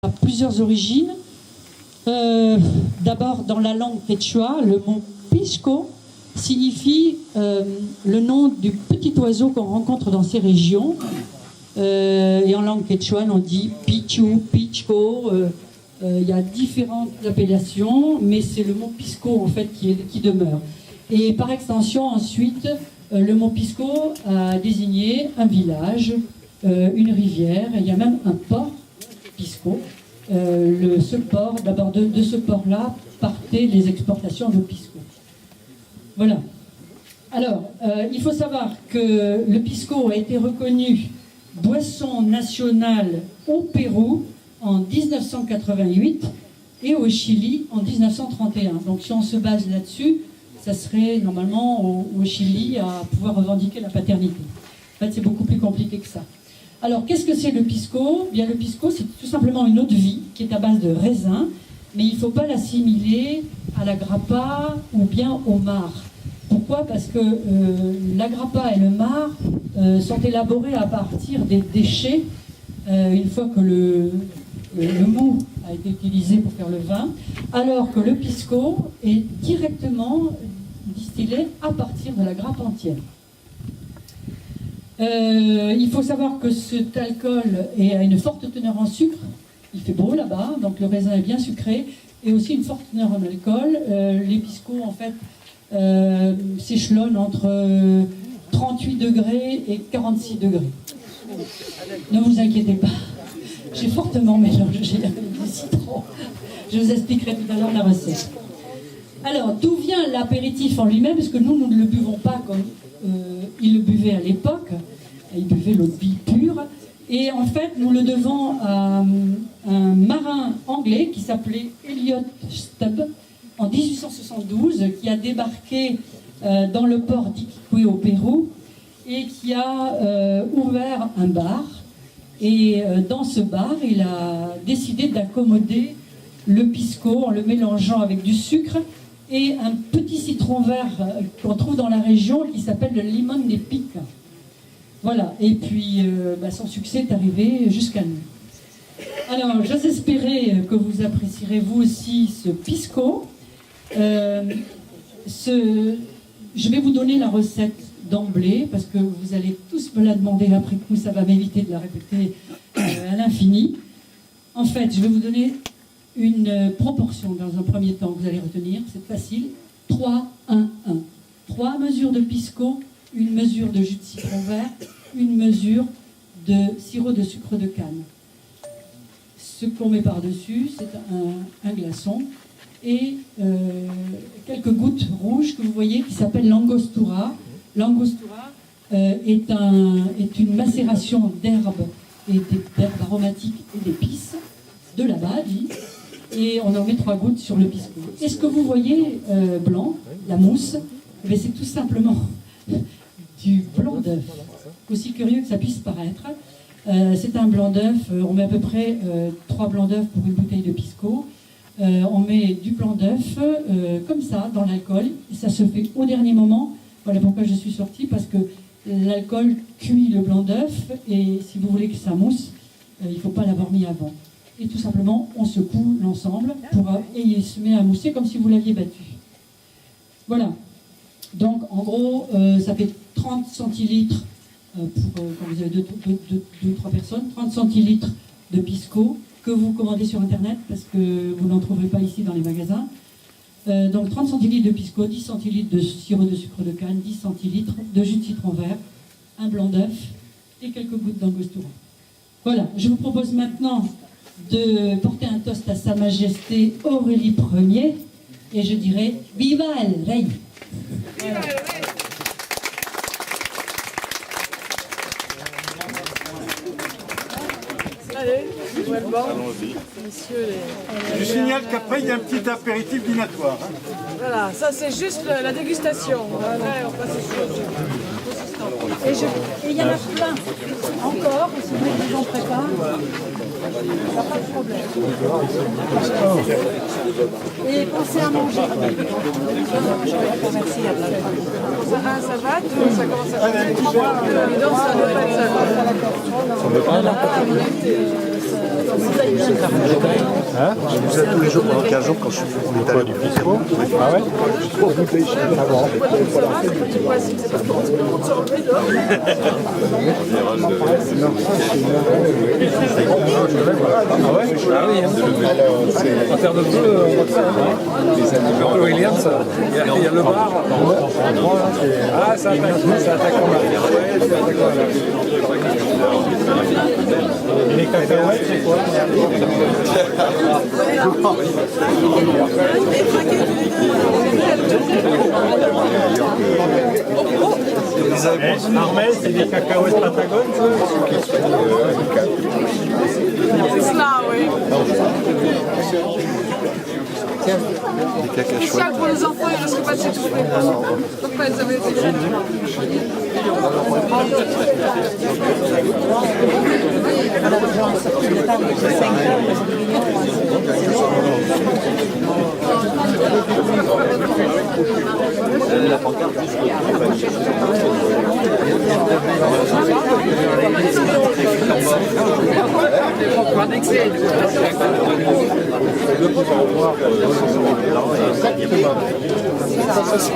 a plusieurs origines. D'abord, dans la langue quechua, le mot pisco signifie le nom du petit oiseau qu'on rencontre dans ces régions. Et en langue quechua, on dit pichu, pichco. Il y a différentes appellations, mais c'est le mot pisco en fait qui demeure. Et par extension, ensuite, le mot pisco a désigné un village, une rivière. Il y a même un port, Pisco. Ce port, d'abord de ce port-là, partaient les exportations de pisco. Voilà. Alors, il faut savoir que le pisco a été reconnu boisson nationale au Pérou en 1988 et au Chili en 1931. Donc si on se base là-dessus, ça serait normalement au Chili à pouvoir revendiquer la paternité. En fait, c'est beaucoup plus compliqué que ça. Alors, qu'est-ce que c'est le pisco? Bien, le pisco, c'est tout simplement une eau de vie qui est à base de raisin, mais il ne faut pas l'assimiler à la grappa ou bien au marc. Pourquoi? Parce que la grappa et le marc sont élaborés à partir des déchets, une fois que le mou a été utilisé pour faire le vin, alors que le pisco est directement distillé à partir de la grappe entière. Il faut savoir que cet alcool a une forte teneur en sucre. Il fait beau là-bas, donc le raisin est bien sucré, et aussi une forte teneur en alcool. Les piscos, en fait, s'échelonnent entre 38 degrés et 46 degrés. Ne vous inquiétez pas, j'ai fortement mélangé avec du citron. Je vous expliquerai tout à l'heure la recette. Alors, d'où vient l'apéritif en lui-même? Parce que nous ne le buvons pas comme ils le buvaient à l'époque. Ils buvaient l'eau de vie pure. Et en fait, nous le devons à un marin anglais qui s'appelait Elliot Stubb en 1872, qui a débarqué dans le port d'Iquique au Pérou et qui a ouvert un bar. Et dans ce bar, il a décidé d'accommoder le pisco en le mélangeant avec du sucre et un petit citron vert qu'on trouve dans la région qui s'appelle le limon des pics. Voilà, et puis son succès est arrivé jusqu'à nous. Alors, j'ose espérer que vous apprécierez vous aussi ce pisco. Je vais vous donner la recette d'emblée, parce que vous allez tous me la demander après coup, ça va m'éviter de la répéter à l'infini. En fait, je vais vous donner une proportion dans un premier temps que vous allez retenir, c'est facile, 3, 1, 1. 3 mesures de pisco, une mesure de jus de citron vert, une mesure de sirop de sucre de canne. Ce qu'on met par-dessus, c'est un glaçon et quelques gouttes rouges que vous voyez qui s'appellent l'angostura. L'angostura est une macération d'herbes aromatiques et d'épices de là-bas, dit. Et on en met 3 gouttes sur le pisco. Et ce que vous voyez blanc, la mousse, c'est tout simplement du blanc d'œuf. Aussi curieux que ça puisse paraître, c'est un blanc d'œuf. On met à peu près 3 blancs d'œuf pour une bouteille de pisco. On met du blanc d'œuf comme ça dans l'alcool. Et ça se fait au dernier moment. Voilà pourquoi je suis sortie, parce que l'alcool cuit le blanc d'œuf. Et si vous voulez que ça mousse, il ne faut pas l'avoir mis avant. Et tout simplement, on secoue l'ensemble et il se met à mousser comme si vous l'aviez battu. Voilà. Donc, en gros, ça fait 30 centilitres quand vous avez 2-3 personnes, 30 centilitres de pisco que vous commandez sur Internet parce que vous n'en trouverez pas ici dans les magasins. Donc, 30 centilitres de pisco, 10 centilitres de sirop de sucre de canne, 10 centilitres de jus de citron vert, un blanc d'œuf et quelques gouttes d'angostura. Voilà. Je vous propose maintenant de porter un toast à Sa Majesté Aurélie Ier et je dirais Viva el Rey. Voilà. Allez, allons-y. Je signale qu'après il y a un petit apéritif dînatoire. Voilà, ça c'est juste la dégustation. Après, on passe aux choses consistantes. Et il y en a plein encore, si vous voulez que je vous en prépare. Il n'y a pas de problème. Et pensez à manger. Merci. Ça va, tout, ça commence à faire. Donc ça ne peut pas être ça. Ça ne peut pas. Hein? Je faisais tous les jours pendant 15 jours quand je suis italien. Du pisco? Ah ouais? Ah bon? Ah ouais? Ah oui, en terre de bleu, on va faire. Dans le Williams, il y a le bar. Ah, ça attaque en bas. Et les cacahuètes, c'est quoi? Armel, c'est des cacahuètes patagones, C'est cela, oui. Spécial pour les enfants, ils ne risquent pas de s'étouffer. Pourquoi ils avaient été La pancarte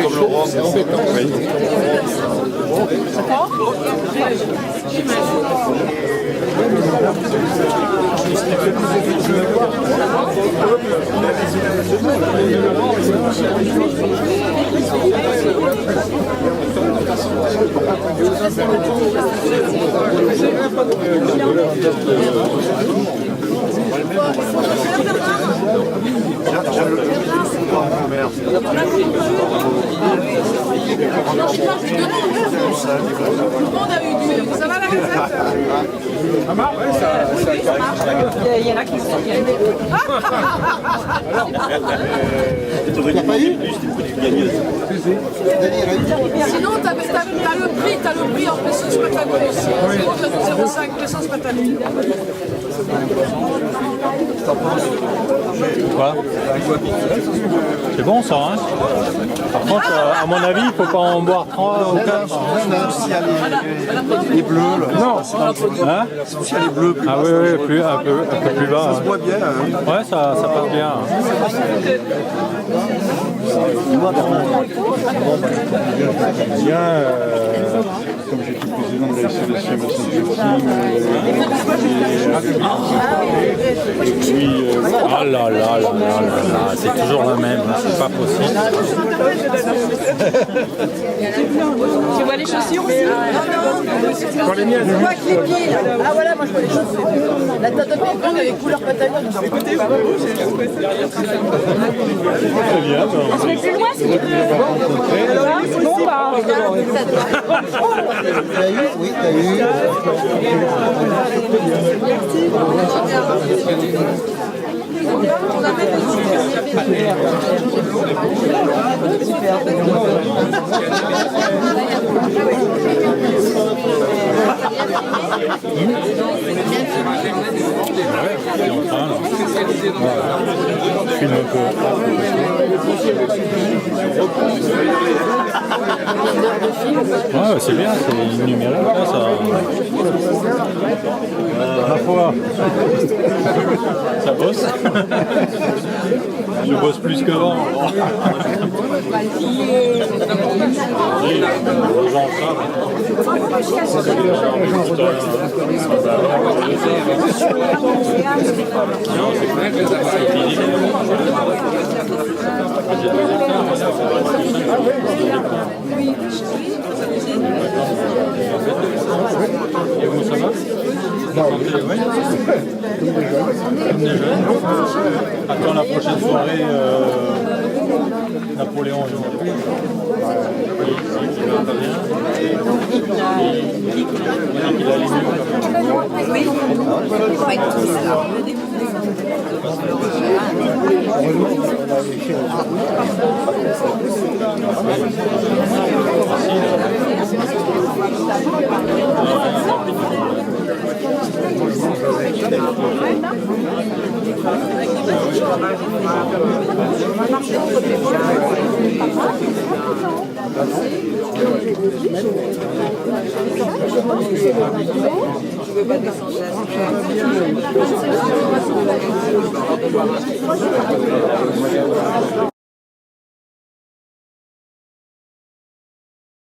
comme le roi, c'est embêtant. Ça va la recette? Il y en a qui sont bien. T'as pas eu? Sinon, t'as le prix en pesos Patagonie aussi. 0,05 pesos Patagonie. Quoi? C'est bon ça, hein? Par contre, à mon avis, il ne faut pas en boire 3 ou 4. S'il y a les bleus, là. Non. Hein? S'il y a les bleus, Ah oui, oui, plus, un peu plus bas. ça se voit bien. Ouais, ça passe bien. Bien, Comme j'étais président de la SNCF ah là là là là là là, c'est toujours la même, c'est pas possible. Tu vois les chaussures aussi? Non, Je vois que les pieds là. Ah voilà, moi je vois les chaussures. La tête de pied, il y a les couleurs Patagonie. Très bien. je vais plus loin si tu veux. C'est bon, bah. T'as eu? Oui, t'as eu. Filme un peu. Ouais, c'est bien, c'est numérique là, ça. Ma foi, ça bosse. Je bosse plus qu'avant. Et vous, ça va? Attends la prochaine soirée Napoléon aujourd'hui. Il a les mieux. fin de séance.